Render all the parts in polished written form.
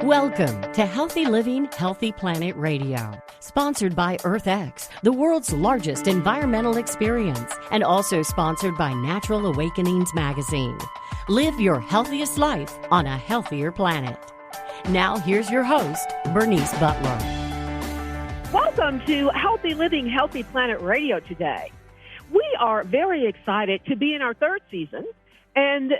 Welcome to Healthy Living, Healthy Planet Radio, sponsored by EarthX, the world's largest environmental experience, and also sponsored by Natural Awakenings magazine. Live your healthiest life on a healthier planet. Now here's your host, Bernice Butler. Welcome to Healthy Living, Healthy Planet Radio today. We are very excited to be in our third season and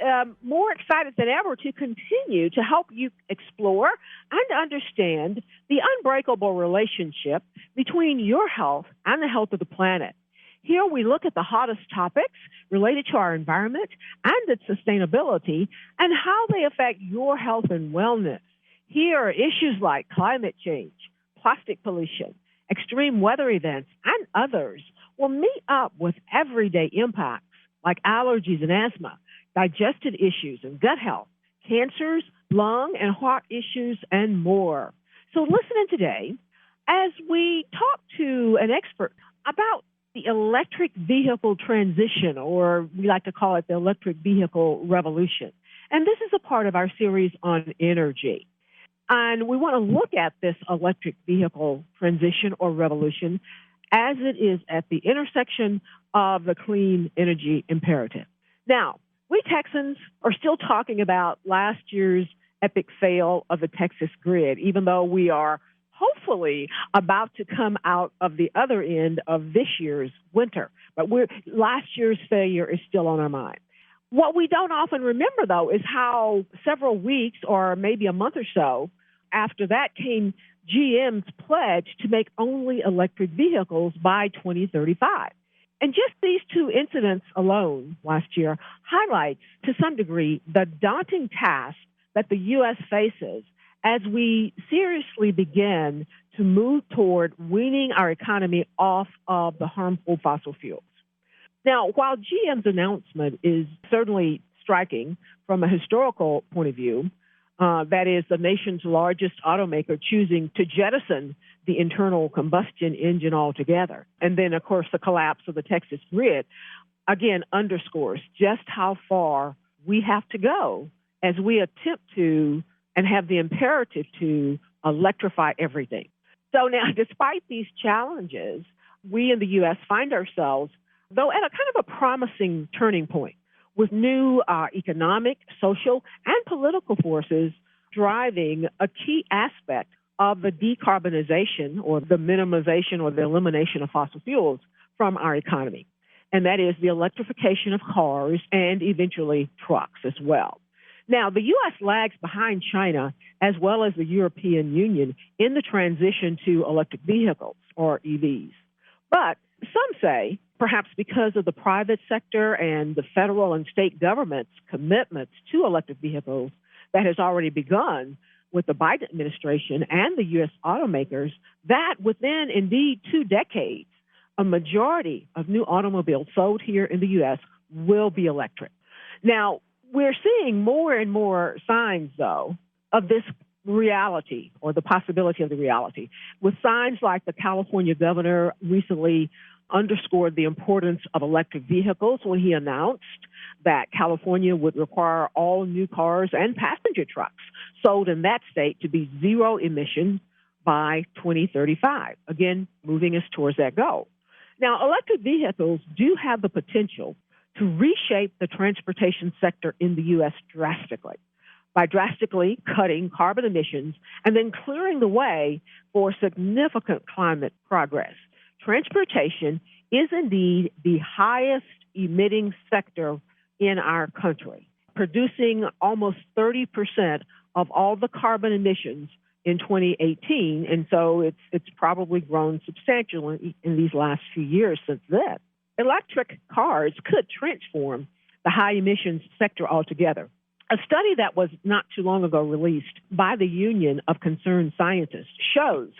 more excited than ever to continue to help you explore and understand the unbreakable relationship between your health and the health of the planet. Here we look at the hottest topics related to our environment and its sustainability and how they affect your health and wellness. Here are issues like climate change, plastic pollution, extreme weather events, and others will meet up with everyday impacts like allergies and asthma, digestive issues and gut health, cancers, lung and heart issues, and more. So listen in today as we talk to an expert about the electric vehicle transition, or we like to call it the electric vehicle revolution. And this is a part of our series on energy. And we want to look at this electric vehicle transition or revolution as it is at the intersection of the clean energy imperative. Now, we Texans are still talking about last year's epic fail of the Texas grid, even though we are hopefully about to come out of the other end of this year's winter. But last year's failure is still on our mind. What we don't often remember, though, is how several weeks or maybe a month or so after that came GM's pledge to make only electric vehicles by 2035. And just these two incidents alone last year highlights, to some degree, the daunting task that the U.S. faces as we seriously begin to move toward weaning our economy off of the harmful fossil fuels. Now, while GM's announcement is certainly striking from a historical point of view, that is the nation's largest automaker choosing to jettison the internal combustion engine altogether. And then, of course, the collapse of the Texas grid, again, underscores just how far we have to go as we attempt to and have the imperative to electrify everything. So now, despite these challenges, we in the U.S. find ourselves, though, at a kind of a promising turning point, with new economic, social, and political forces driving a key aspect of the decarbonization or the minimization or the elimination of fossil fuels from our economy. And that is the electrification of cars and eventually trucks as well. Now, the U.S. lags behind China as well as the European Union in the transition to electric vehicles or EVs. But some say, perhaps because of the private sector and the federal and state government's commitments to electric vehicles that has already begun with the Biden administration and the U.S. automakers, that within indeed 2 decades, a majority of new automobiles sold here in the U.S. will be electric. Now, we're seeing more and more signs, though, of this reality or the possibility of the reality, with signs like the California governor recently underscored the importance of electric vehicles when he announced that California would require all new cars and passenger trucks sold in that state to be zero emission by 2035, again, moving us towards that goal. Now, electric vehicles do have the potential to reshape the transportation sector in the U.S. drastically, by drastically cutting carbon emissions and then clearing the way for significant climate progress. Transportation is indeed the highest emitting sector in our country, producing almost 30% of all the carbon emissions in 2018, and so it's probably grown substantially in these last few years since then. Electric cars could transform the high emissions sector altogether. A study that was not too long ago released by the Union of Concerned Scientists shows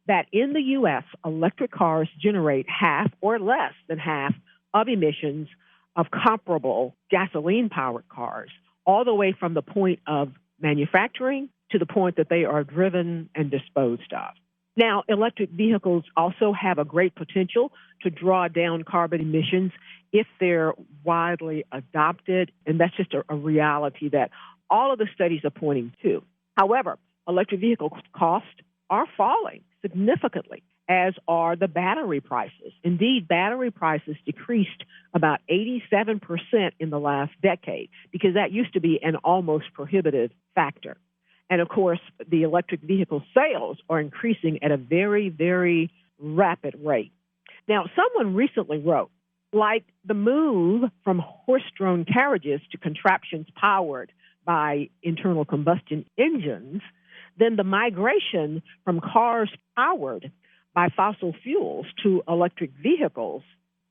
that in the U.S., electric cars generate half or less than half of emissions of comparable gasoline-powered cars, all the way from the point of manufacturing to the point that they are driven and disposed of. Now, electric vehicles also have a great potential to draw down carbon emissions if they're widely adopted, and that's just a reality that all of the studies are pointing to. However, electric vehicle costs are falling significantly, as are the battery prices. Indeed, battery prices decreased about 87% in the last decade, because that used to be an almost prohibitive factor. And of course, the electric vehicle sales are increasing at a very, very rapid rate. Now, someone recently wrote, like the move from horse-drawn carriages to contraptions powered by internal combustion engines, then the migration from cars powered by fossil fuels to electric vehicles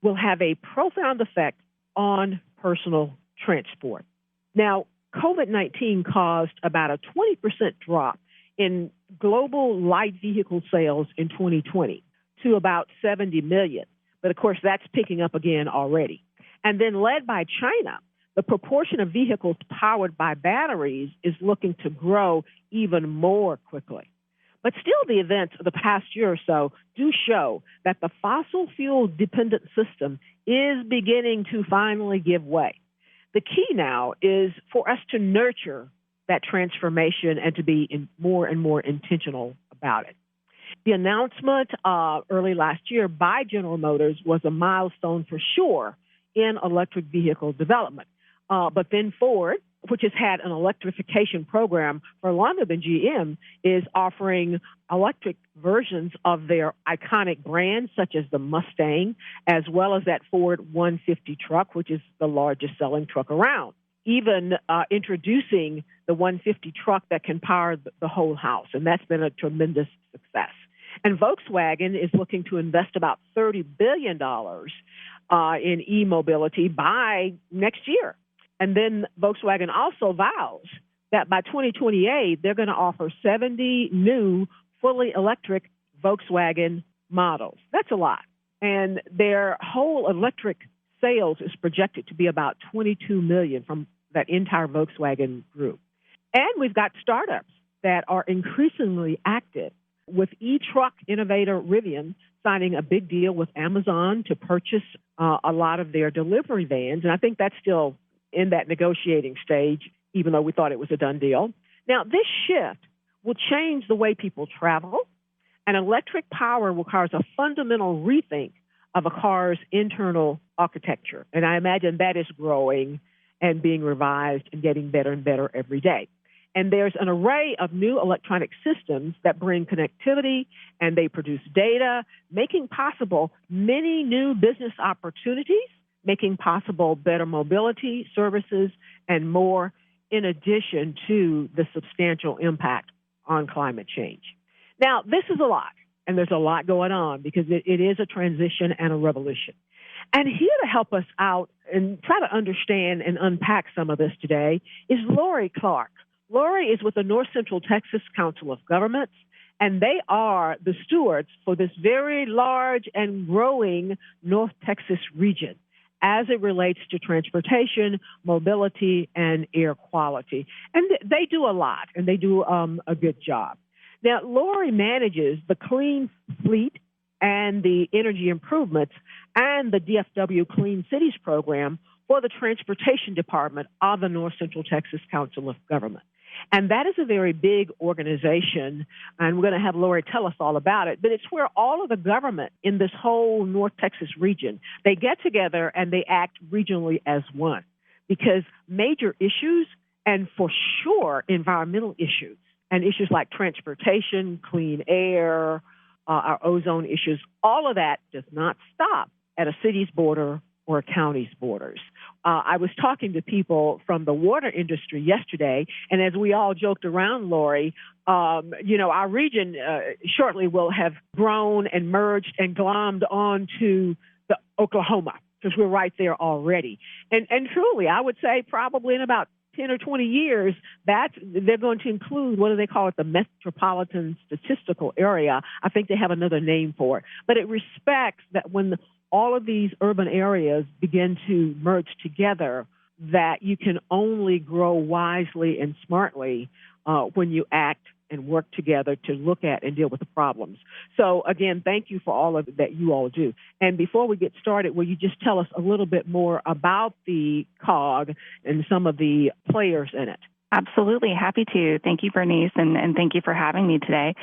will have a profound effect on personal transport. Now, COVID-19 caused about a 20% drop in global light vehicle sales in 2020 to about 70 million. But of course, that's picking up again already. And then led by China, the proportion of vehicles powered by batteries is looking to grow even more quickly. But still, the events of the past year or so do show that the fossil fuel-dependent system is beginning to finally give way. The key now is for us to nurture that transformation and to be more and more intentional about it. The announcement early last year by General Motors was a milestone for sure in electric vehicle development. But then Ford, which has had an electrification program for longer than GM, is offering electric versions of their iconic brands, such as the Mustang, as well as that Ford 150 truck, which is the largest selling truck around. Even introducing the 150 truck that can power the whole house, and that's been a tremendous success. And Volkswagen is looking to invest about $30 billion in e-mobility by next year. And then Volkswagen also vows that by 2028, they're going to offer 70 new fully electric Volkswagen models. That's a lot. And their whole electric sales is projected to be about 22 million from that entire Volkswagen group. And we've got startups that are increasingly active, with e-truck innovator Rivian signing a big deal with Amazon to purchase a lot of their delivery vans. And I think that's still in that negotiating stage, even though we thought it was a done deal. Now, this shift will change the way people travel, and electric power requires a fundamental rethink of a car's internal architecture. And I imagine that is growing and being revised and getting better and better every day. And there's an array of new electronic systems that bring connectivity, and they produce data, making possible many new business opportunities, making possible better mobility services and more, in addition to the substantial impact on climate change. Now, this is a lot, and there's a lot going on because it is a transition and a revolution. And here to help us out and try to understand and unpack some of this today is Lori Clark. Lori is with the North Central Texas Council of Governments, and they are the stewards for this very large and growing North Texas region as it relates to transportation, mobility, and air quality. And they do a lot, and they do a good job. Now, Lori manages the Clean Fleet and the energy improvements and the DFW Clean Cities program for the Transportation Department of the North Central Texas Council of Government. And that is a very big organization, and we're going to have Lori tell us all about it. But it's where all of the government in this whole North Texas region, they get together and they act regionally as one, because major issues, and for sure environmental issues, and issues like transportation, clean air, our ozone issues, all of that does not stop at a city's border or a county's borders. I was talking to people from the water industry yesterday, and as we all joked around, Lori, our region shortly will have grown and merged and glommed onto the Oklahoma, because we're right there already. And truly, I would say probably in about 10 or 20 years, they're going to include, what do they call it, the Metropolitan Statistical Area. I think they have another name for it. But it respects that when all of these urban areas begin to merge together, that you can only grow wisely and smartly when you act and work together to look at and deal with the problems. So, again, thank you for all of that you all do. And before we get started, will you just tell us a little bit more about the COG and some of the players in it? Absolutely. Happy to. Thank you, Bernice, and thank you for having me today.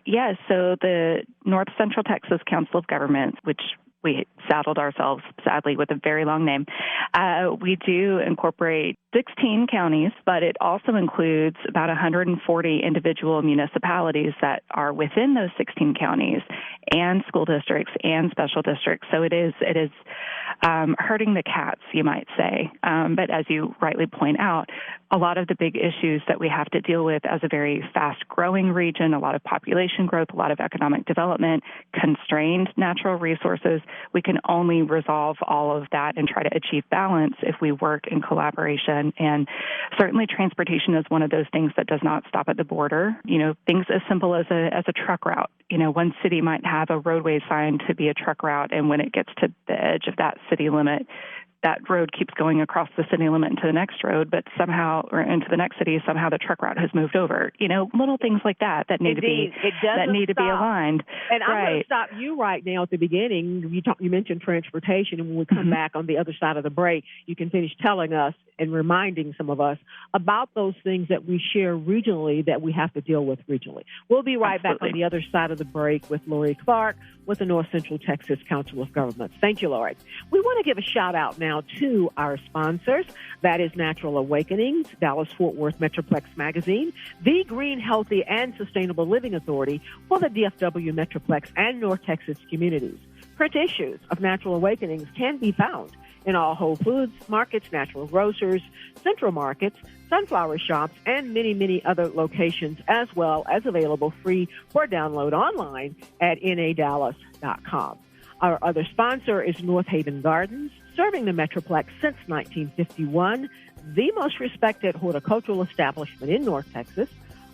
Yes, so the North Central Texas Council of Governments, which we saddled ourselves, sadly, with a very long name. We do incorporate 16 counties, but it also includes about 140 individual municipalities that are within those 16 counties and school districts and special districts. So it is herding the cats, you might say. But as you rightly point out, a lot of the big issues that we have to deal with as a very fast-growing region, a lot of population growth, a lot of economic development, constrained natural resources, we can only resolve all of that and try to achieve balance if we work in collaboration. And certainly transportation is one of those things that does not stop at the border. Things as simple as a truck route. One city might have a roadway sign to be a truck route, and when it gets to the edge of that city limit, that road keeps going across the city limit into the next road, but somehow, or into the next city, somehow the truck route has moved over. Little things like that need to be aligned. And I'm going to stop you right now at the beginning. You mentioned transportation, and when we come back on the other side of the break, you can finish telling us and reminding some of us about those things that we share regionally that we have to deal with regionally. We'll be right back on the other side of the break with Lori Clark with the North Central Texas Council of Governments. Thank you, Lori. We want to give a shout out now to our sponsors. That is Natural Awakenings, Dallas-Fort Worth Metroplex Magazine, the Green, Healthy, and Sustainable Living Authority for the DFW Metroplex and North Texas communities. Print issues of Natural Awakenings can be found in all Whole Foods markets, natural grocers, central markets, sunflower shops, and many, many other locations, as well as available free for download online at nadallas.com. Our other sponsor is North Haven Gardens, serving the Metroplex since 1951, the most respected horticultural establishment in North Texas,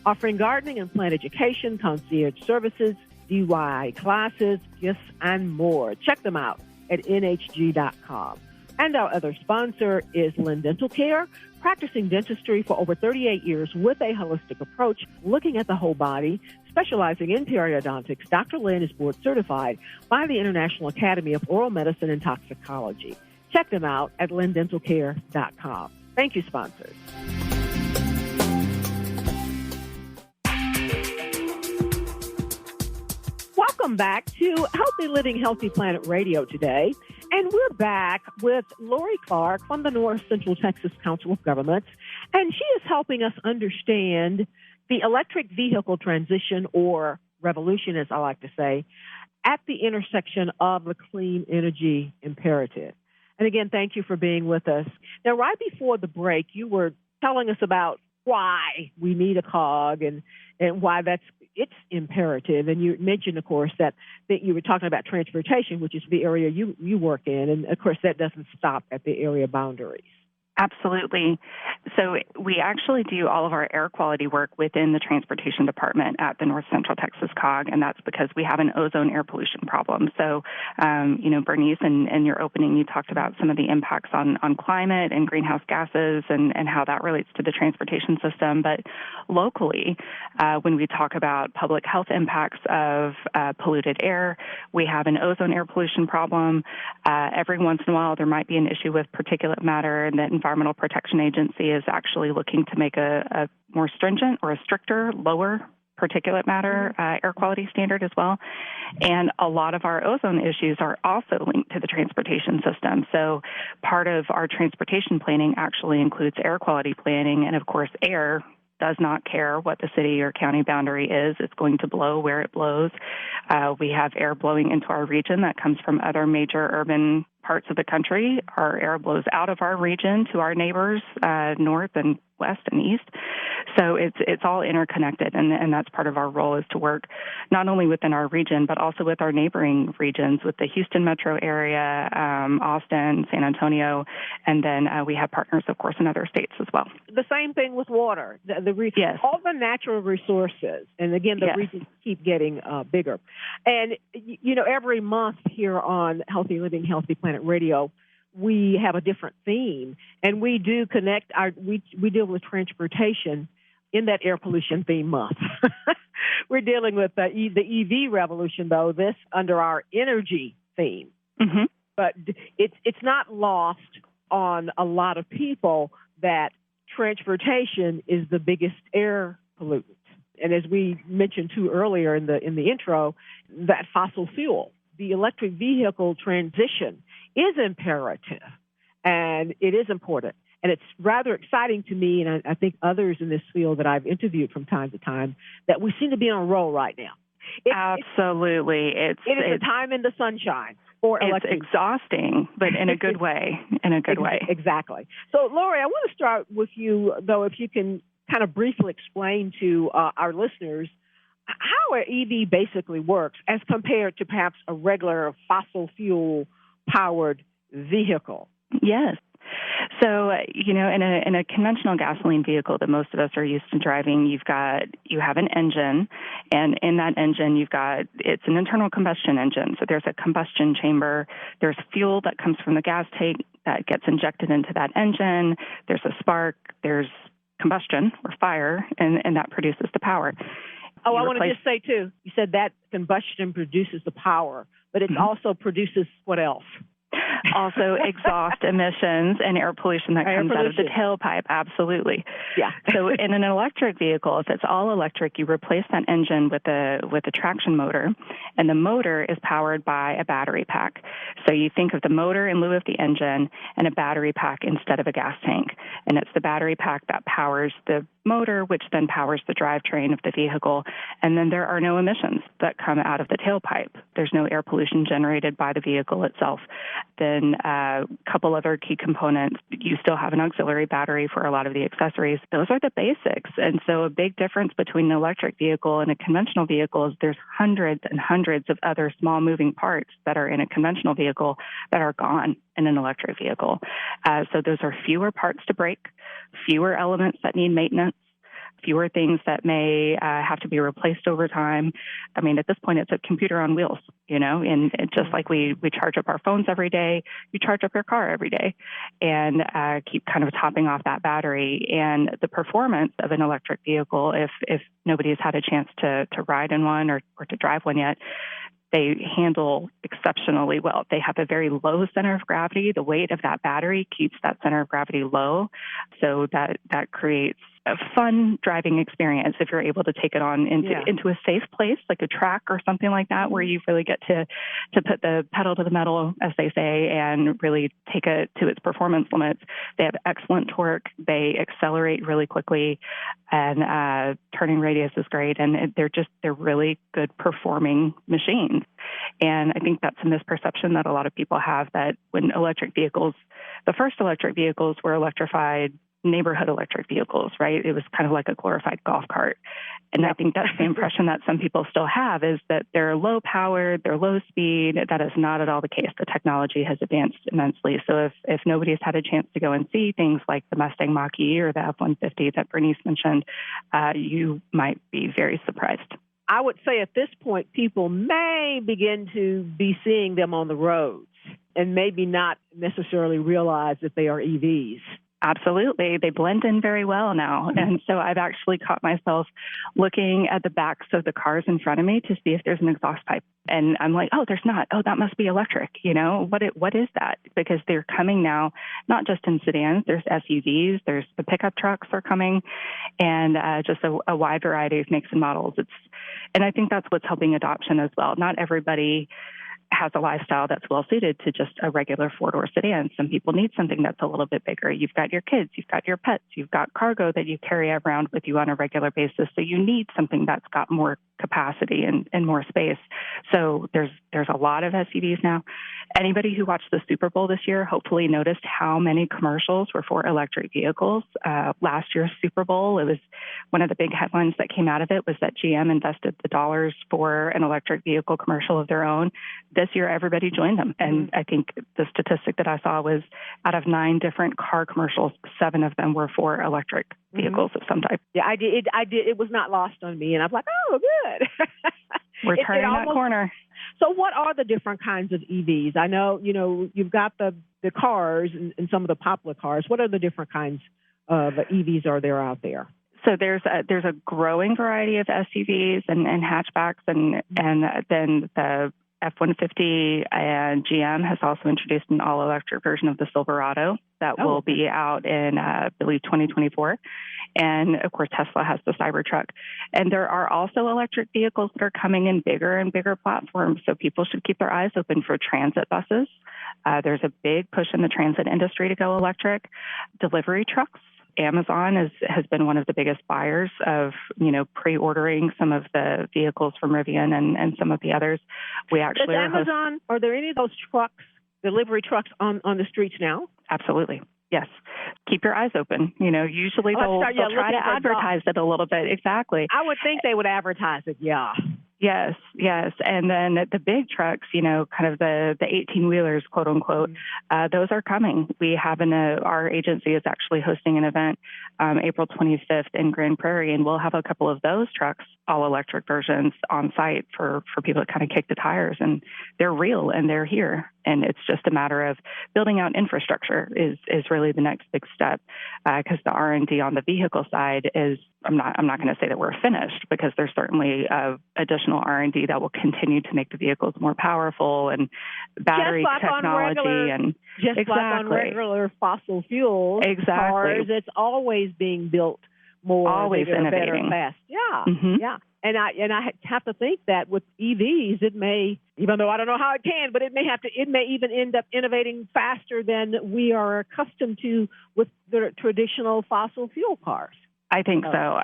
offering gardening and plant education, concierge services, DIY classes, gifts, and more. Check them out at nhg.com. And our other sponsor is Lynn Dental Care, practicing dentistry for over 38 years with a holistic approach, looking at the whole body, specializing in periodontics. Dr. Lynn is board certified by the International Academy of Oral Medicine and Toxicology. Check them out at lindentalcare.com. Thank you, sponsors. Welcome back to Healthy Living, Healthy Planet Radio today. And we're back with Lori Clark from the North Central Texas Council of Governments. And she is helping us understand the electric vehicle transition, or revolution, as I like to say, at the intersection of the clean energy imperative. And again, thank you for being with us. Now, right before the break, you were telling us about why we need a COG and why it's imperative. And you mentioned, of course, that you were talking about transportation, which is the area you work in. And, of course, that doesn't stop at the area boundaries. Absolutely. So we actually do all of our air quality work within the transportation department at the North Central Texas COG, and that's because we have an ozone air pollution problem. So, Bernice, in your opening, you talked about some of the impacts on climate and greenhouse gases and how that relates to the transportation system. But locally, when we talk about public health impacts of polluted air, we have an ozone air pollution problem. Every once in a while, there might be an issue with particulate matter, and that Environmental Protection Agency is actually looking to make a more stringent or a stricter, lower particulate matter air quality standard as well. And a lot of our ozone issues are also linked to the transportation system. So part of our transportation planning actually includes air quality planning, and of course air does not care what the city or county boundary is. It's going to blow where it blows. We have air blowing into our region that comes from other major urban parts of the country. Our air blows out of our region to our neighbors, north and west and east. So it's all interconnected, and that's part of our role, is to work not only within our region, but also with our neighboring regions, with the Houston metro area, Austin, San Antonio, and then we have partners, of course, in other states as well. The same thing with water. Yes. All the natural resources, and again, the regions keep getting bigger. And, every month here on Healthy Living, Healthy Planet Radio, we have a different theme, and we do connect we deal with transportation in that air pollution theme month. We're dealing with the EV revolution, though, this under our energy theme. Mm-hmm. But it's not lost on a lot of people that transportation is the biggest air pollutant. And as we mentioned too earlier in the intro, that fossil fuel, the electric vehicle transition is imperative and it is important. And it's rather exciting to me, and I think others in this field that I've interviewed from time to time, that we seem to be on a roll right now. Absolutely. It is a time in the sunshine for electric. It's exhausting, but in a good way. Exactly. So, Lori, I want to start with you, though, if you can kind of briefly explain to our listeners how an EV basically works as compared to perhaps a regular fossil fuel-powered vehicle. Yes. So, in a conventional gasoline vehicle that most of us are used to driving, you have an engine, and in that engine it's an internal combustion engine. So there's a combustion chamber, there's fuel that comes from the gas tank that gets injected into that engine, there's a spark, there's combustion or fire, and that produces the power. Oh, I want to just say, too, you said that combustion produces the power, but it also produces what else? Also, exhaust emissions and air pollution that comes out of the tailpipe. Absolutely. Yeah. So, in an electric vehicle, if it's all electric, you replace that engine with a traction motor, and the motor is powered by a battery pack. So, you think of the motor in lieu of the engine and a battery pack instead of a gas tank. And it's the battery pack that powers the motor, which then powers the drivetrain of the vehicle. And then there are no emissions that come out of the tailpipe. There's no air pollution generated by the vehicle itself. Then a couple other key components. You still have an auxiliary battery for a lot of the accessories. Those are the basics. And so a big difference between an electric vehicle and a conventional vehicle is there's hundreds and hundreds of other small moving parts that are in a conventional vehicle that are gone in an electric vehicle. So those are fewer parts to break, fewer elements that need maintenance, fewer things that may have to be replaced over time. I mean, at this point, it's a computer on wheels, and just like we charge up our phones every day, you charge up your car every day and keep kind of topping off that battery. And the performance of an electric vehicle, if nobody's had a chance to ride in one or to drive one yet, they handle exceptionally well. They have a very low center of gravity. The weight of that battery keeps that center of gravity low, so that creates a fun driving experience if you're able to take it on into a safe place like a track or something like that, where you really get to put the pedal to the metal, as they say, and really take it to its performance limits. They have excellent torque. They accelerate really quickly, and turning radius is great. And they're really good performing machines. And I think that's a misperception that a lot of people have, that when the first electric vehicles were electrified neighborhood electric vehicles, right? It was kind of like a glorified golf cart. And I think that's the impression that some people still have, is that they're low powered, they're low speed. That is not at all the case. The technology has advanced immensely. So if nobody's had a chance to go and see things like the Mustang Mach-E or the F-150 that Bernice mentioned, you might be very surprised. I would say at this point, people may begin to be seeing them on the roads and maybe not necessarily realize that they are EVs. Absolutely. They blend in very well now. And so I've actually caught myself looking at the backs of the cars in front of me to see if there's an exhaust pipe. And I'm like, oh, there's not. Oh, that must be electric. What is that? Because they're coming now, not just in sedans. There's SUVs. There's the pickup trucks are coming, and just a wide variety of makes and models. And I think that's what's helping adoption as well. Not everybody has a lifestyle that's well suited to just a regular four-door sedan. Some people need something that's a little bit bigger. You've got your kids, you've got your pets, you've got cargo that you carry around with you on a regular basis. So you need something that's got more capacity and more space. So there's a lot of SUVs now. Anybody who watched the Super Bowl this year hopefully noticed how many commercials were for electric vehicles. Last year's Super Bowl, it was one of the big headlines that came out of it was that GM invested the dollars for an electric vehicle commercial of their own. This year, everybody joined them. And I think the statistic that I saw was out of 9 different car commercials, 7 of them were for electric vehicles of some type. Yeah, I did. It was not lost on me. And I was like, oh, good. We're turning that corner. So what are the different kinds of EVs? I know, you've got the cars and some of the popular cars. What are the different kinds of EVs are there out there? So there's a growing variety of SUVs and hatchbacks, and then the F-150, and GM has also introduced an all-electric version of the Silverado that will be out in, I believe, 2024. And, of course, Tesla has the Cybertruck. And there are also electric vehicles that are coming in bigger and bigger platforms, so people should keep their eyes open for transit buses. There's a big push in the transit industry to go electric. Delivery trucks. Amazon has been one of the biggest buyers of, pre-ordering some of the vehicles from Rivian and some of the others. We actually are there any of those trucks, delivery trucks on the streets now? Absolutely. Yes. Keep your eyes open. Usually they'll try to advertise it a little bit. Exactly. I would think they would advertise it. Yeah. Yes. And then the big trucks, kind of the 18-wheelers, quote unquote, those are coming. We have our agency is actually hosting an event April 25th in Grand Prairie, and we'll have a couple of those trucks, all electric versions, on site for people to kind of kick the tires. And they're real and they're here. And it's just a matter of building out infrastructure is really the next big step, because the R&D on the vehicle side is, I'm not going to say that we're finished, because there's certainly additional R&D that will continue to make the vehicles more powerful, and battery technology like on regular fossil fuels cars, it's always being built more, always bigger, innovating, better, fast. Yeah, yeah. And I have to think that with EVs, it may, even though I don't know how it can, but it may even end up innovating faster than we are accustomed to with the traditional fossil fuel cars. I think so.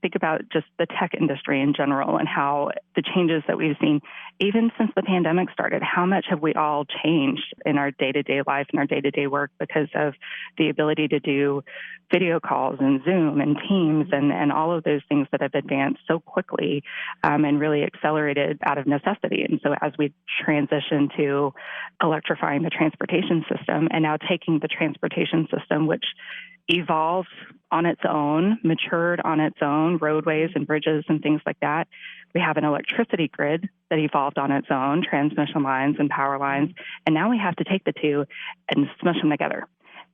Think about just the tech industry in general and how the changes that we've seen, even since the pandemic started, how much have we all changed in our day-to-day life and our day-to-day work because of the ability to do video calls and Zoom and Teams and all of those things that have advanced so quickly and really accelerated out of necessity. And so as we transition to electrifying the transportation system and now taking the transportation system, which evolved on its own, matured on its own, roadways and bridges and things like that. We have an electricity grid that evolved on its own, transmission lines and power lines, and now we have to take the two and smush them together.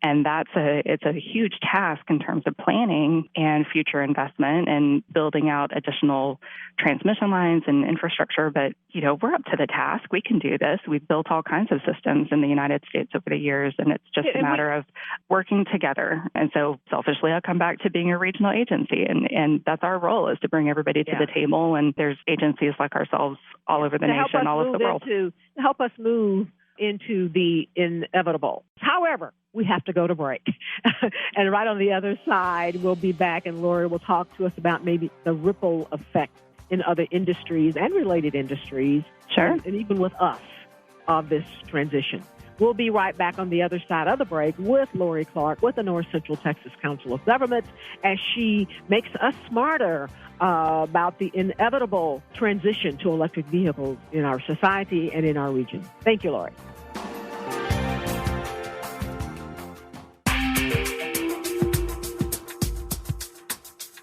And it's a huge task in terms of planning and future investment and building out additional transmission lines and infrastructure. But, we're up to the task. We can do this. We've built all kinds of systems in the United States over the years, and it's just a matter of working together. And so selfishly, I'll come back to being a regional agency. And that's our role, is to bring everybody to the table. And there's agencies like ourselves all over the nation, all over the world. To help us move into the inevitable. However, we have to go to break. And right on the other side, we'll be back, and Lori will talk to us about maybe the ripple effect in other industries and related industries, and even with us, of this transition. We'll be right back on the other side of the break with Lori Clark with the North Central Texas Council of Governments as she makes us smarter about the inevitable transition to electric vehicles in our society and in our region. Thank you, Lori.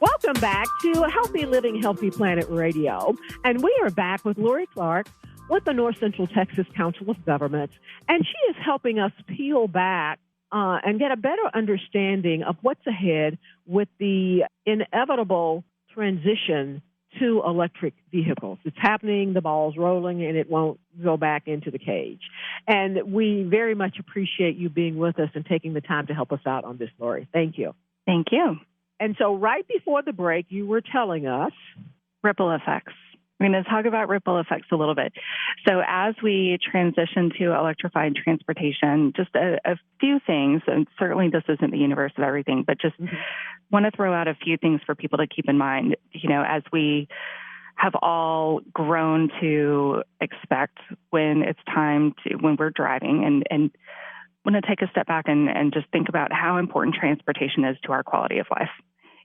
Welcome back to Healthy Living, Healthy Planet Radio. And we are back with Lori Clark with the North Central Texas Council of Governments. And she is helping us peel back and get a better understanding of what's ahead with the inevitable transition to electric vehicles. It's happening, the ball's rolling, and it won't go back into the cage. And we very much appreciate you being with us and taking the time to help us out on this, Lori. Thank you. Thank you. And so right before the break, you were telling us ripple effects. We're going to talk about ripple effects a little bit. So as we transition to electrified transportation, just a few things, and certainly this isn't the universe of everything, but just want to throw out a few things for people to keep in mind, as we have all grown to expect when it's time when we're driving and want to take a step back and just think about how important transportation is to our quality of life.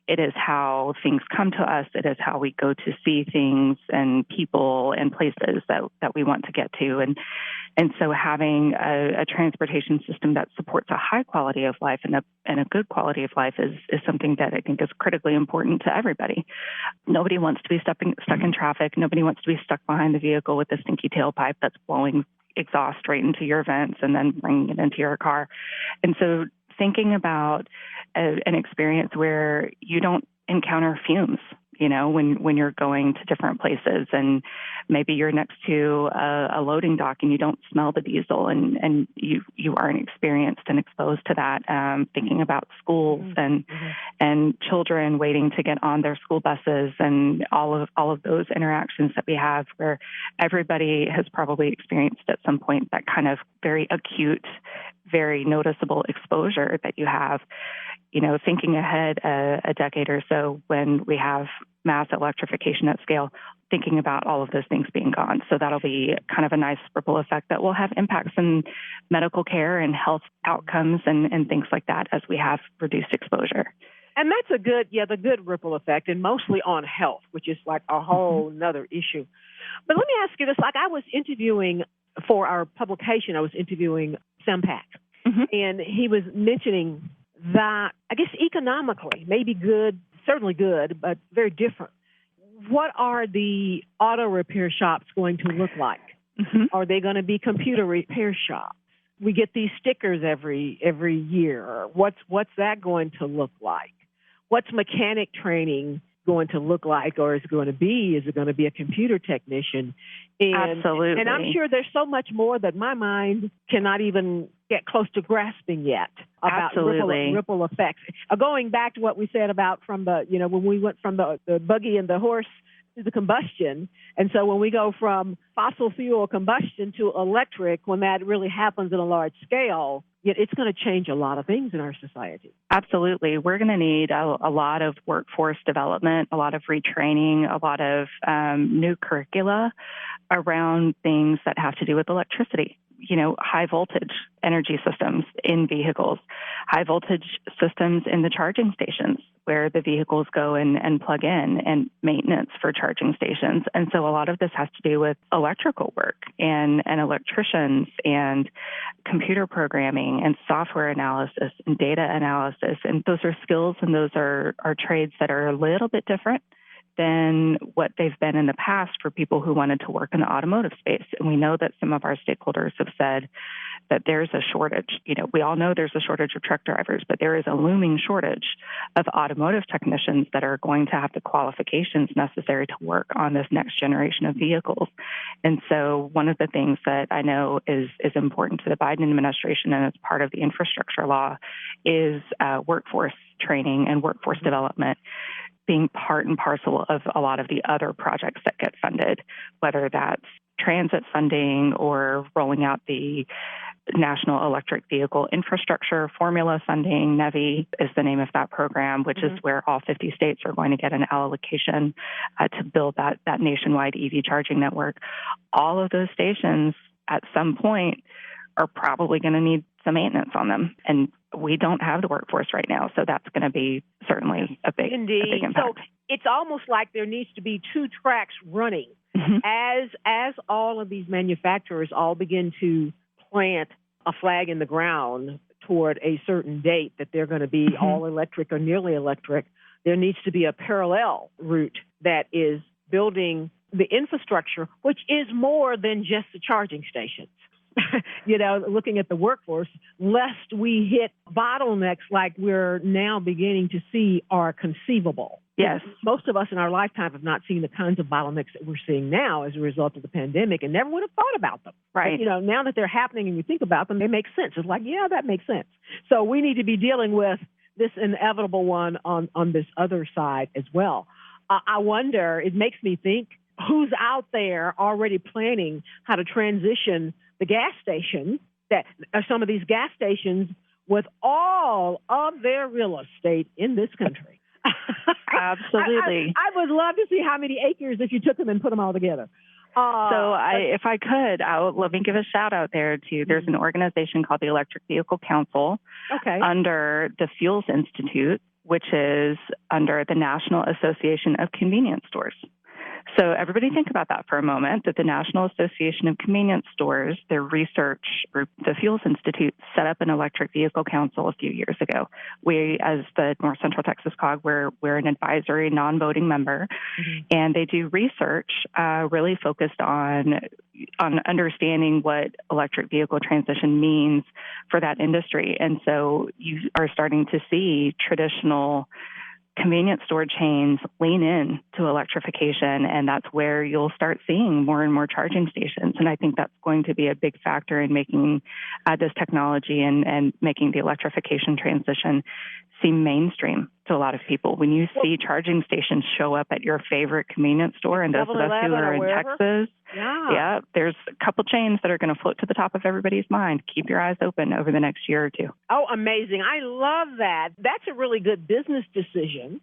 It is how things come to us. It is how we go to see things and people and places that we want to get to. And so having a transportation system that supports a high quality of life and a good quality of life is something that I think is critically important to everybody. Nobody wants to be stuck in traffic. Nobody wants to be stuck behind the vehicle with a stinky tailpipe that's blowing exhaust straight into your vents and then bringing it into your car. And so thinking about an experience where you don't encounter fumes when you're going to different places, and maybe you're next to a loading dock and you don't smell the diesel, and you aren't experienced and exposed to that. Thinking about schools and children waiting to get on their school buses, and all of those interactions that we have, where everybody has probably experienced at some point that kind of very acute, very noticeable exposure that you have. Thinking ahead a decade or so when we have mass electrification at scale, thinking about all of those things being gone. So that'll be kind of a nice ripple effect that will have impacts in medical care and health outcomes and things like that as we have reduced exposure. And that's the good ripple effect, and mostly on health, which is like a whole nother issue. But let me ask you this, like I was interviewing for our publication, I was interviewing Sempak, and he was mentioning that, I guess economically, maybe good, certainly good, but very different. What are the auto repair shops going to look like? Are they going to be computer repair shops? We get these stickers every year. What's that going to look like? What's mechanic training going to look like, or is it going to be? Is it going to be a computer technician? Absolutely. And I'm sure there's so much more that my mind cannot even get close to grasping yet about ripple effects. Going back to what we said about from the, when we went from the buggy and the horse to the combustion. And so when we go from fossil fuel combustion to electric, when that really happens at a large scale, it's going to change a lot of things in our society. Absolutely. We're going to need a lot of workforce development, a lot of retraining, a lot of new curricula around things that have to do with electricity. High voltage energy systems in vehicles, high voltage systems in the charging stations where the vehicles go and plug in, and maintenance for charging stations. And so a lot of this has to do with electrical work and electricians and computer programming and software analysis and data analysis. And those are skills, and those are trades that are a little bit different than what they've been in the past for people who wanted to work in the automotive space. And we know that some of our stakeholders have said that there's a shortage. We all know there's a shortage of truck drivers, but there is a looming shortage of automotive technicians that are going to have the qualifications necessary to work on this next generation of vehicles. And so one of the things that I know is important to the Biden administration, and as part of the infrastructure law, is workforce training and workforce development being part and parcel of a lot of the other projects that get funded, whether that's transit funding or rolling out the National Electric Vehicle Infrastructure Formula funding. NEVI is the name of that program, which is where all 50 states are going to get an allocation to build that nationwide EV charging network. All of those stations at some point are probably going to need some maintenance on them. And we don't have the workforce right now, so that's going to be certainly a big impact. So it's almost like there needs to be two tracks running as all of these manufacturers all begin to plant a flag in the ground toward a certain date that they're going to be all electric or nearly electric. There needs to be a parallel route that is building the infrastructure, which is more than just the charging stations. Looking at the workforce, lest we hit bottlenecks like we're now beginning to see are conceivable. Yes. Most of us in our lifetime have not seen the kinds of bottlenecks that we're seeing now as a result of the pandemic, and never would have thought about them. Right. But, now that they're happening and you think about them, they make sense. It's like, yeah, that makes sense. So we need to be dealing with this inevitable one on this other side as well. I wonder, it makes me think, who's out there already planning how to transition the gas station, that are some of these gas stations with all of their real estate in this country. Absolutely. I would love to see how many acres if you took them and put them all together. If I could, let me give a shout out there to, there's an organization called the Electric Vehicle Council under the Fuels Institute, which is under the National Association of Convenience Stores. So everybody think about that for a moment, that the National Association of Convenience Stores, their research group, the Fuels Institute, set up an electric vehicle council a few years ago. We, as the North Central Texas COG, we're an advisory, non-voting member, and they do research really focused on understanding what electric vehicle transition means for that industry. And so you are starting to see traditional convenience store chains lean in to electrification, and that's where you'll start seeing more and more charging stations. And I think that's going to be a big factor in making this technology and making the electrification transition seem mainstream to a lot of people. When you see charging stations show up at your favorite convenience store, and those of us who are in Texas, there's a couple chains that are going to float to the top of everybody's mind. Keep your eyes open over the next year or two. Oh, amazing. I love that. That's a really good business decision,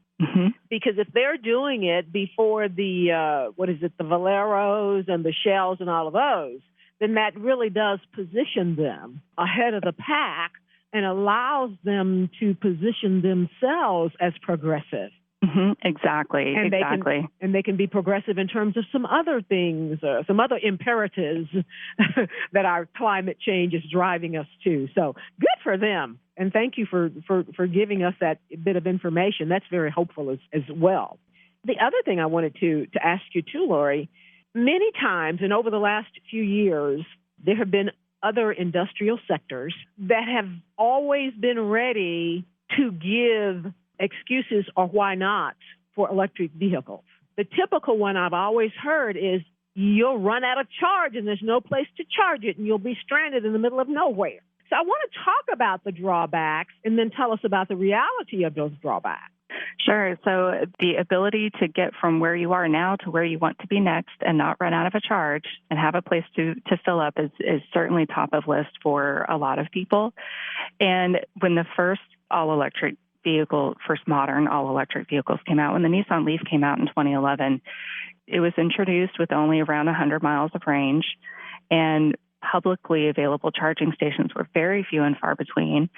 because if they're doing it before the, the Valeros and the Shells and all of those, then that really does position them ahead of the pack and allows them to position themselves as progressive. Exactly. They can be progressive in terms of some other things, some other imperatives that our climate change is driving us to. So good for them. And thank you for giving us that bit of information. That's very hopeful as well. The other thing I wanted to ask you too, Lori, many times and over the last few years, there have been other industrial sectors that have always been ready to give excuses or why not for electric vehicles. The typical one I've always heard is you'll run out of charge and there's no place to charge it and you'll be stranded in the middle of nowhere. So I want to talk about the drawbacks and then tell us about the reality of those drawbacks. Sure. So the ability to get from where you are now to where you want to be next and not run out of a charge and have a place to fill up is certainly top of list for a lot of people. And when the first modern all-electric vehicles came out, when the Nissan Leaf came out in 2011, it was introduced with only around 100 miles of range, and publicly available charging stations were very few and far between.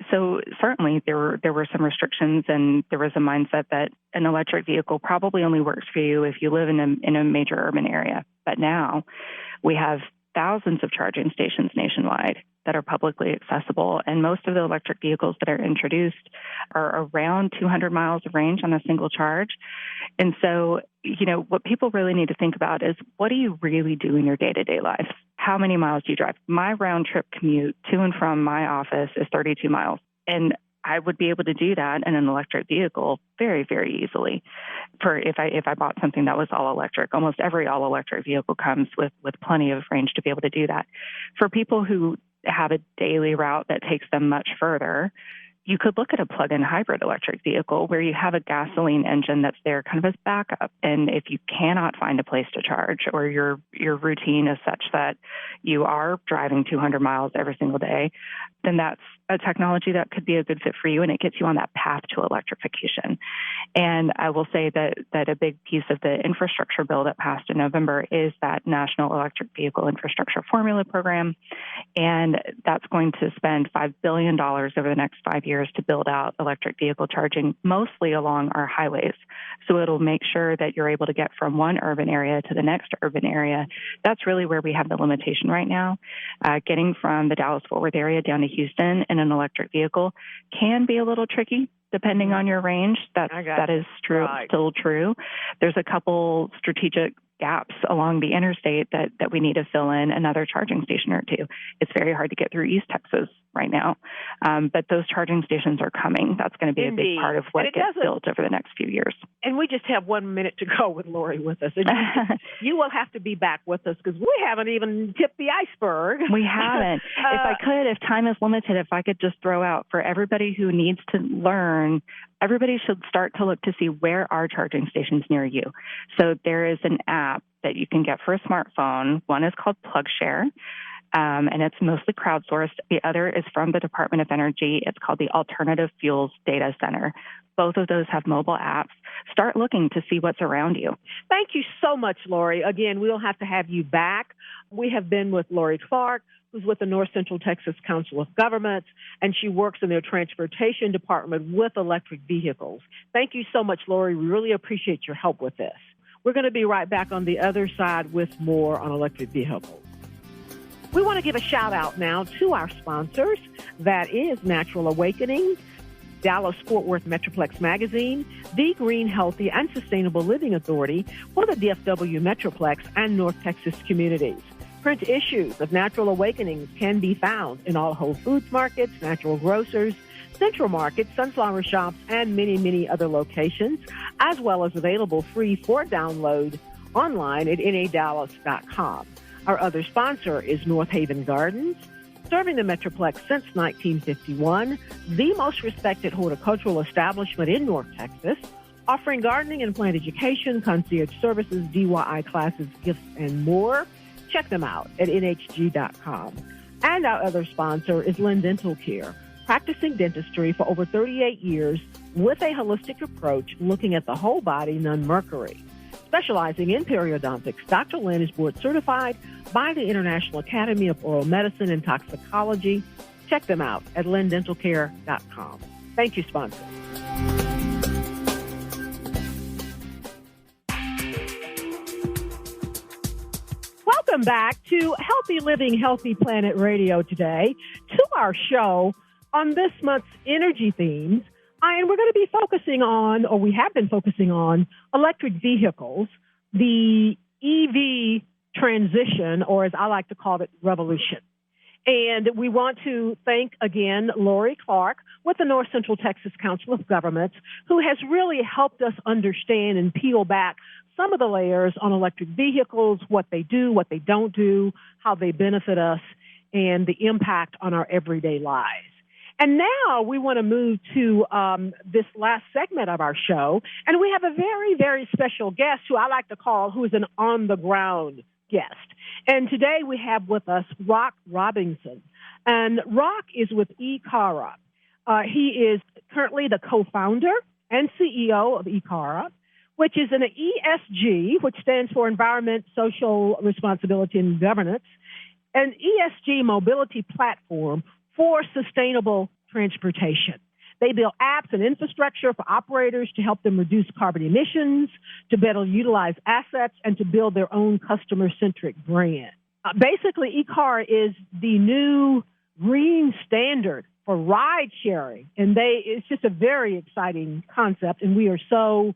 So certainly there were some restrictions, and there was a mindset that an electric vehicle probably only works for you if you live in a major urban area. But now we have thousands of charging stations nationwide that are publicly accessible, and most of the electric vehicles that are introduced are around 200 miles of range on a single charge. And so, what people really need to think about is, what do you really do in your day-to-day life? How many miles do you drive? My round trip commute to and from my office is 32 miles, and I would be able to do that in an electric vehicle very, very easily. If I bought something that was all electric, almost every all electric vehicle comes with plenty of range to be able to do that. For people who have a daily route that takes them much further, you could look at a plug-in hybrid electric vehicle where you have a gasoline engine that's there kind of as backup. And if you cannot find a place to charge, or your routine is such that you are driving 200 miles every single day, then that's a technology that could be a good fit for you, and it gets you on that path to electrification. And I will say that a big piece of the infrastructure bill that passed in November is that National Electric Vehicle Infrastructure Formula Program, and that's going to spend $5 billion over the next 5 years to build out electric vehicle charging, mostly along our highways. So it'll make sure that you're able to get from one urban area to the next urban area. That's really where we have the limitation right now. Getting from the Dallas-Fort Worth area down to Houston in an electric vehicle can be a little tricky depending on your range. That is true, right. Still true. There's a couple strategic gaps along the interstate that we need to fill in another charging station or two. It's very hard to get through East Texas right now, but those charging stations are coming. That's going to be Indeed. A big part of what gets built over the next few years. And we just have 1 minute to go with Lori with us. And you will have to be back with us because we haven't even tipped the iceberg. We haven't. If time is limited, if I could just throw out for everybody who needs to learn, everybody should start to look to see where are charging stations near you. So there is an app that you can get for a smartphone. One is called PlugShare, and it's mostly crowdsourced. The other is from the Department of Energy. It's called the Alternative Fuels Data Center. Both of those have mobile apps. Start looking to see what's around you. Thank you so much, Lori. Again, we'll have to have you back. We have been with Lori Clark, who's with the North Central Texas Council of Governments, and she works in their transportation department with electric vehicles. Thank you so much, Lori. We really appreciate your help with this. We're going to be right back on the other side with more on electric vehicles. We want to give a shout out now to our sponsors. That is Natural Awakening, Dallas-Fort Worth Metroplex Magazine, the Green, Healthy, and Sustainable Living Authority for the DFW Metroplex and North Texas communities. Print issues of Natural Awakenings can be found in all Whole Foods markets, natural grocers, Central Market, Sunflower Shops, and many, many other locations, as well as available free for download online at nadallas.com. Our other sponsor is North Haven Gardens, serving the Metroplex since 1951, the most respected horticultural establishment in North Texas, offering gardening and plant education, concierge services, DIY classes, gifts, and more. Check them out at nhg.com. And our other sponsor is Lynn Dental Care, practicing dentistry for over 38 years with a holistic approach looking at the whole body, non-mercury. Specializing in periodontics, Dr. Lynn is board certified by the International Academy of Oral Medicine and Toxicology. Check them out at lindentalcare.com. Thank you, sponsor. Welcome back to Healthy Living, Healthy Planet Radio today, to our show on this month's energy themes. And we're going to be focusing on, or we have been focusing on, electric vehicles, the EV transition, or as I like to call it, revolution. And we want to thank again Lori Clark with the North Central Texas Council of Governments, who has really helped us understand and peel back some of the layers on electric vehicles, what they do, what they don't do, how they benefit us, and the impact on our everyday lives. And now we want to move to this last segment of our show, and we have a very, very special guest who I like to call, who is an on-the-ground guest. And today we have with us Rock Robinson. And Rock is with eCara. He is currently the co-founder and CEO of eCara, which is an ESG, which stands for Environment, Social Responsibility, and Governance, an ESG mobility platform for sustainable transportation. They build apps and infrastructure for operators to help them reduce carbon emissions, to better utilize assets, and to build their own customer-centric brand. Basically, eCar is the new green standard for ride sharing, and it's just a very exciting concept, and we are so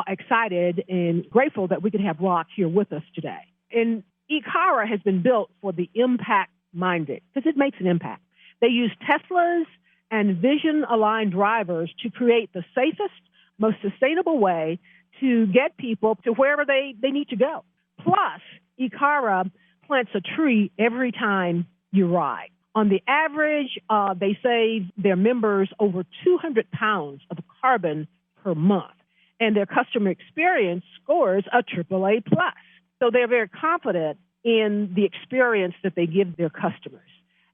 excited and grateful that we could have Rock here with us today. And eCara has been built for the impact-minded, because it makes an impact. They use Teslas and vision-aligned drivers to create the safest, most sustainable way to get people to wherever they need to go. Plus, eCara plants a tree every time you ride. On the average, they save their members over 200 pounds of carbon per month, and their customer experience scores a AAA+. So they're very confident in the experience that they give their customers.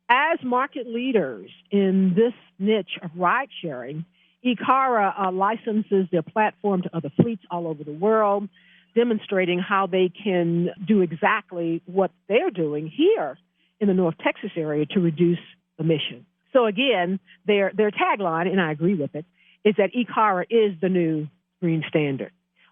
As market leaders in this niche of ride sharing, eCara licenses their platform to other fleets all over the world, demonstrating how they can do exactly what they're doing here in the North Texas area to reduce emissions. So again, their tagline, and I agree with it, is that eCara is the new green standard.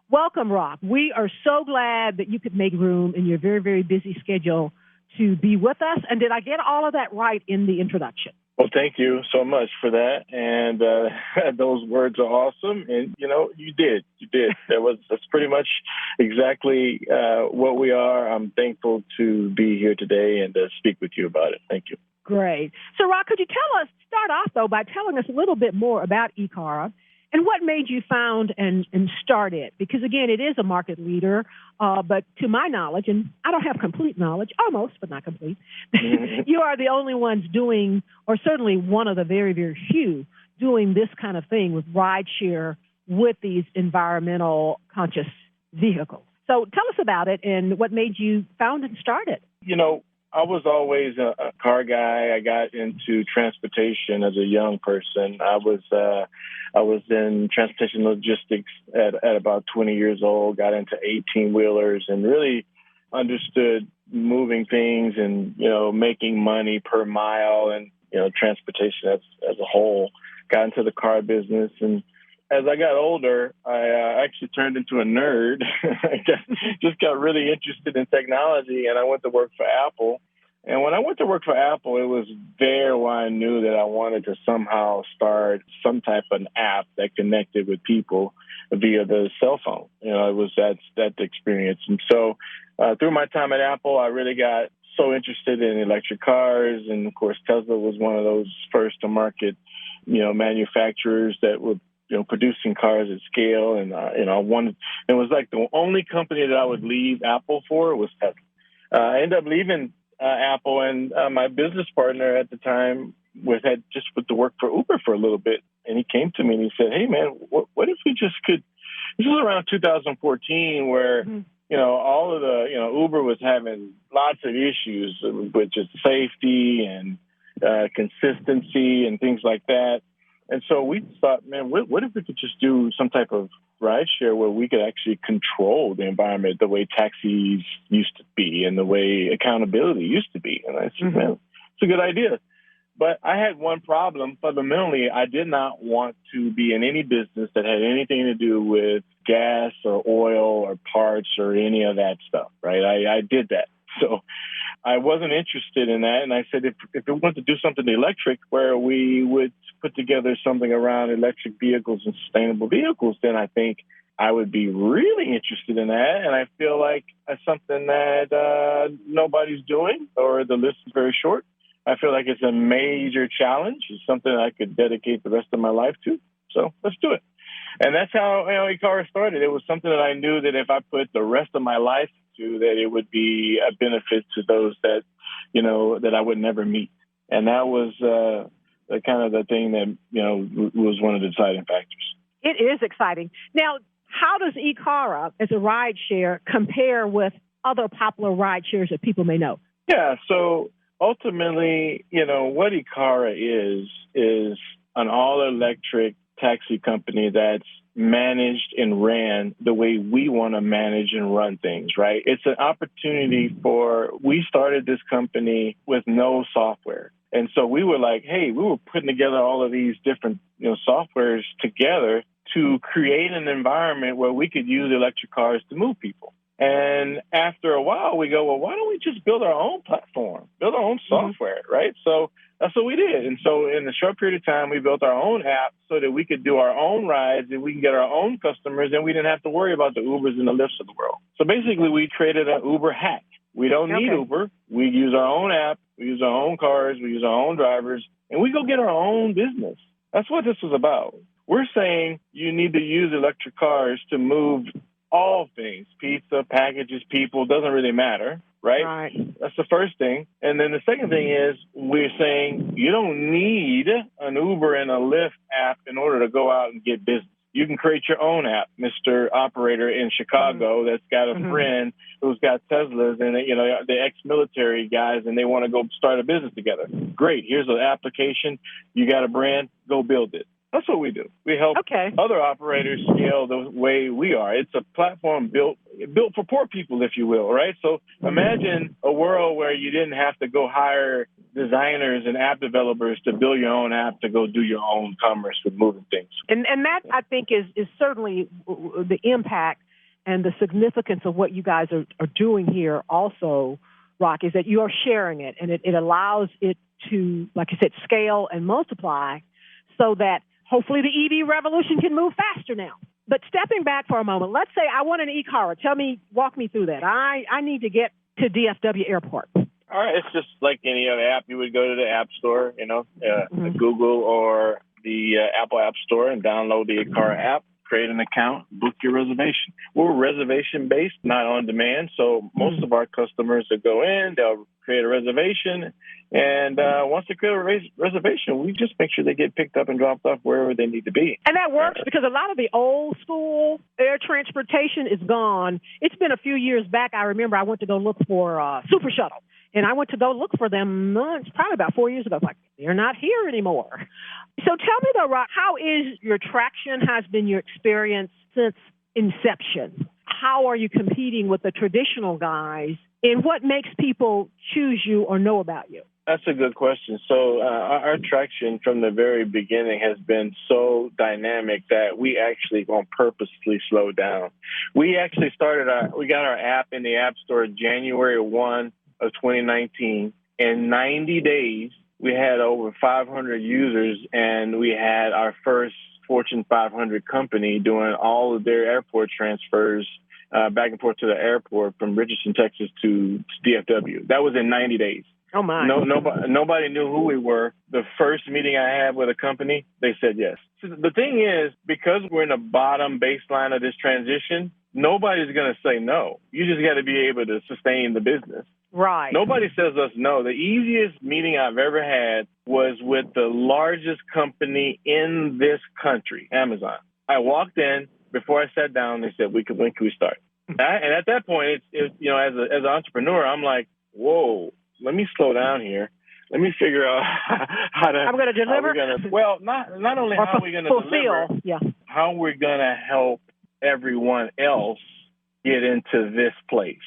Welcome, Rock. We are so glad that you could make room in your very, very busy schedule to be with us. And did I get all of that right in the introduction? Well, thank you so much for that. And those words are awesome. And, you did. That's pretty much exactly what we are. I'm thankful to be here today and speak with you about it. Thank you. Great. So, Rock, could you start off, though, by telling us a little bit more about eCara and what made you found and start it? Because, again, it is a market leader, but to my knowledge, and I don't have complete knowledge, almost, but not complete, you are the only ones doing, or certainly one of the very, very few, doing this kind of thing with rideshare with these environmental conscious vehicles. So tell us about it and what made you found and start it. I was always a car guy. I got into transportation as a young person. I was in transportation logistics at about 20 years old, got into 18-wheelers and really understood moving things and, making money per mile and, transportation as a whole. Got into the car business. And as I got older, I actually turned into a nerd. I just got really interested in technology, and I went to work for Apple. And when I went to work for Apple, it was there where I knew that I wanted to somehow start some type of an app that connected with people via the cell phone. It was that experience. And so through my time at Apple, I really got so interested in electric cars. And of course, Tesla was one of those first to market, manufacturers that were, producing cars at scale. And, it was like the only company that I would leave Apple for was Tesla. I ended up leaving Apple, and my business partner at the time had just put to work for Uber for a little bit. And he came to me and he said, "Hey man, what if we just could," this was around 2014 where, all of the, Uber was having lots of issues with just safety and consistency and things like that. And so we thought, man, what if we could just do some type of rideshare where we could actually control the environment the way taxis used to be and the way accountability used to be? And I said, man, it's a good idea. But I had one problem. Fundamentally, I did not want to be in any business that had anything to do with gas or oil or parts or any of that stuff, right? I did that. So I wasn't interested in that. And I said, if we want to do something electric where we would put together something around electric vehicles and sustainable vehicles, then I think I would be really interested in that. And I feel like that's something that nobody's doing, or the list is very short. I feel like it's a major challenge. It's something I could dedicate the rest of my life to. So let's do it. And that's how eCara started. It was something that I knew that if I put the rest of my life to, that it would be a benefit to those that, that I would never meet. And that was the kind of the thing that, was one of the deciding factors. It is exciting. Now, how does eCara as a ride share compare with other popular ride shares that people may know? Yeah, so ultimately, what eCara is an all-electric taxi company that's managed and ran the way we want to manage and run things, right? It's an opportunity we started this company with no software. And so we were like, hey, we were putting together all of these different, softwares together to create an environment where we could use electric cars to move people. And after a while, we go, well, why don't we just build our own platform, build our own software, right? So that's what we did. And so in a short period of time, we built our own app so that we could do our own rides and we can get our own customers, and we didn't have to worry about the Ubers and the Lyfts of the world. So basically, we created an Uber hack. We don't need Uber. We use our own app. We use our own cars. We use our own drivers, and we go get our own business. That's what this was about. We're saying you need to use electric cars to move all things, pizza, packages, people, doesn't really matter, right? That's the first thing. And then the second thing is we're saying you don't need an Uber and a Lyft app in order to go out and get business. You can create your own app, Mr. Operator in Chicago that's got a friend who's got Teslas and, the ex-military guys, and they want to go start a business together. Great. Here's an application. You got a brand. Go build it. That's what we do. We help other operators scale the way we are. It's a platform built for poor people, if you will, right? So imagine a world where you didn't have to go hire designers and app developers to build your own app to go do your own commerce with moving things. And that, I think, is certainly the impact and the significance of what you guys are doing here also, Rock, is that you are sharing it, and it allows it to, like I said, scale and multiply so that hopefully the EV revolution can move faster now. But stepping back for a moment, let's say I want an eCara. Walk me through that. I need to get to DFW Airport. All right. It's just like any other app. You would go to the App Store, Google or the Apple App Store, and download the eCara app, create an account, book your reservation. We're reservation-based, not on demand. So most of our customers that go in, they'll create a reservation. And once they create a reservation, we just make sure they get picked up and dropped off wherever they need to be. And that works because a lot of the old school air transportation is gone. It's been a few years back. I remember I went to go look for Super Shuttle. And I went to go look for them, it's probably about 4 years ago. It's like, they're not here anymore. So tell me, though, Rock, how is your traction, has been your experience since inception? How are you competing with the traditional guys? And what makes people choose you or know about you? That's a good question. So our traction from the very beginning has been so dynamic that we actually on purposely slow down. We actually we got our app in the App Store January 1 of 2019. In 90 days, we had over 500 users, and we had our first Fortune 500 company doing all of their airport transfers back and forth to the airport from Richardson, Texas to DFW. That was in 90 days. Oh, my. Nobody knew who we were. The first meeting I had with a company, they said yes. So the thing is, because we're in the bottom baseline of this transition, nobody's going to say no. You just got to be able to sustain the business. Right. Nobody says us no. The easiest meeting I've ever had was with the largest company in this country, Amazon. I walked in. Before I sat down, they said, when can we start? And at that point, it's as an entrepreneur, I'm like, whoa, let me slow down here. Let me figure out how to. I'm going to deliver. Not only how we're going to deliver, how we're going to help everyone else get into this place.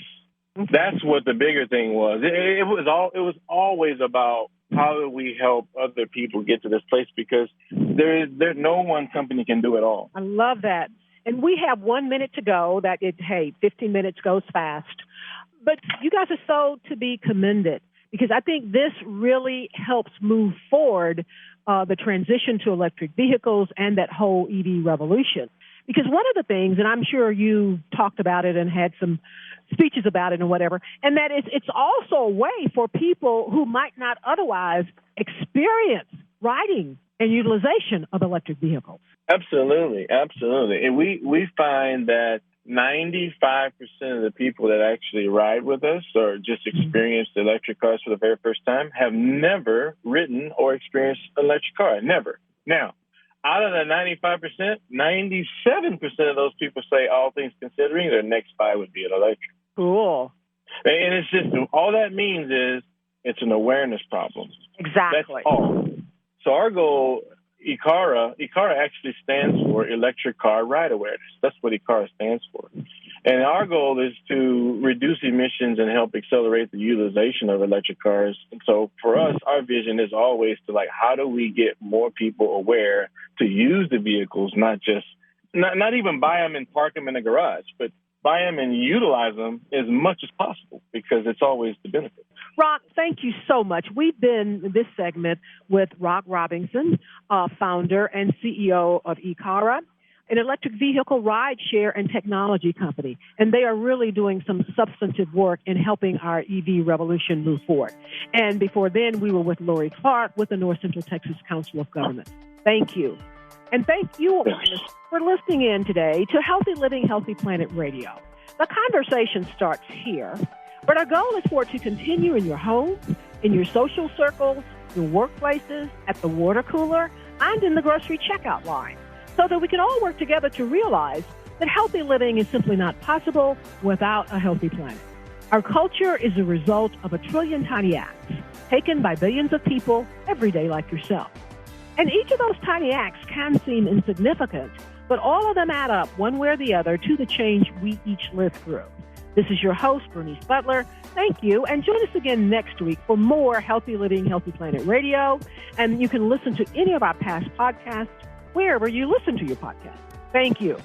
That's what the bigger thing was. It was always about how do we help other people get to this place, because there's no one company can do it all. I love that. And we have 1 minute to go. 15 minutes goes fast. But you guys are so to be commended, because I think this really helps move forward the transition to electric vehicles and that whole EV revolution. Because one of the things, and I'm sure you talked about it and had some speeches about it and whatever, and that is it's also a way for people who might not otherwise experience riding and utilization of electric vehicles. Absolutely. And we find that 95% of the people that actually ride with us or just experience the electric cars for the very first time have never ridden or experienced an electric car. Never. Now, out of the 95%, 97% of those people say, all things considering, their next buy would be an electric. Cool. And it's just, all that means is it's an awareness problem. Exactly. That's all. So our goal, ICARA actually stands for Electric Car Ride Awareness. That's what ICARA stands for. And our goal is to reduce emissions and help accelerate the utilization of electric cars. And so for us, our vision is always to how do we get more people aware to use the vehicles, not even buy them and park them in the garage, but buy them and utilize them as much as possible, because it's always the benefit. Rock, thank you so much. We've been in this segment with Rock Robinson, founder and CEO of ICARA, an electric vehicle ride share and technology company. And they are really doing some substantive work in helping our EV revolution move forward. And before then, we were with Lori Clark with the North Central Texas Council of Governments. Thank you. And thank you all for listening in today to Healthy Living, Healthy Planet Radio. The conversation starts here, but our goal is for it to continue in your home, in your social circles, your workplaces, at the water cooler, and in the grocery checkout line, so that we can all work together to realize that healthy living is simply not possible without a healthy planet. Our culture is a result of 1 trillion tiny acts taken by billions of people every day like yourself. And each of those tiny acts can seem insignificant, but all of them add up one way or the other to the change we each live through. This is your host, Bernice Butler. Thank you, and join us again next week for more Healthy Living, Healthy Planet Radio. And you can listen to any of our past podcasts wherever you listen to your podcast. Thank you.